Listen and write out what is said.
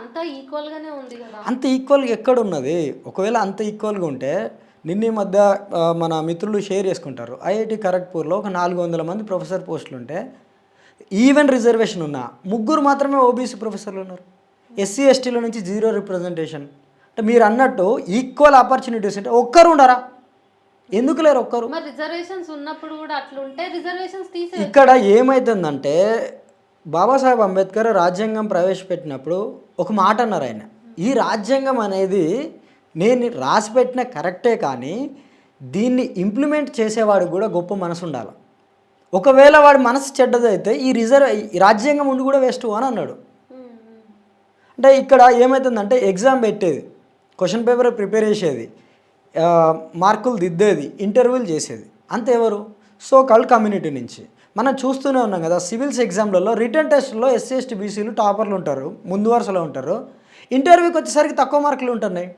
అంతా ఈక్వల్‌గానే ఉంది గదా! అంత ఈక్వల్‌గా ఎక్కడున్నది? ఒకవేళ అంత ఈక్వల్‌గా ఉంటే నిన్న ఈ మధ్య మన మిత్రులు షేర్ చేసుకుంటారు. ఐఐటీ ఖరగ్‌పూర్‌లో ఒక 400 మంది ప్రొఫెసర్ పోస్టులుంటే ఈవెన్ రిజర్వేషన్ ఉన్న ముగ్గురు మాత్రమే ఓబీసీ ప్రొఫెసర్లు ఉన్నారు. ఎస్సీ, ఎస్టీల నుంచి జీరో రిప్రజెంటేషన్. అంటే మీరు అన్నట్టు ఈక్వల్ ఆపర్చునిటీస్ అంటే ఒక్కరు ఉండరా? ఎందుకు లేరు ఒక్కరు? మరి రిజర్వేషన్స్ ఉన్నప్పుడు గూడా అట్లుంటే రిజర్వేషన్స్ తీసేయొచ్చు. ఇక్కడ ఏమైతుందంటే బాబాసాహెబ్ అంబేద్కర్ రాజ్యాంగం ప్రవేశపెట్టినప్పుడు ఒక మాట అన్నారు ఆయన. ఈ రాజ్యాంగం అనేది నేను రాసిపెట్టిన కరెక్టే కానీ దీన్ని ఇంప్లిమెంట్ చేసేవాడికి కూడా గొప్ప మనసు ఉండాలి. ఒకవేళ వాడి మనసు చెడ్డదైతే ఈ రాజ్యాంగం ఉండి కూడా వేస్ట్ అని అన్నాడు. హ్మ్. హ్మ్. అంటే ఇక్కడ ఏమవుతుందంటే ఎగ్జామ్ పెట్టేది, క్వశ్చన్ పేపర్ ప్రిపేర్ చేసేది, మార్కులు దిద్దేది, ఇంటర్వ్యూలు చేసేది అంత ఎవరు? సో కాల్డ్ కమ్యూనిటీ నుంచి. మనం చూస్తూనే ఉన్నాం కదా, సివిల్స్ ఎగ్జామ్లలో రిటర్న్ టెస్ట్లో ఎస్సీ, ఎస్టీ, బీసీలు టాపర్లు ఉంటారు, ముందు వరుసలో ఉంటారు. ఇంటర్వ్యూకి వచ్చేసరికి తక్కువ మార్కులు ఉంటున్నాయి.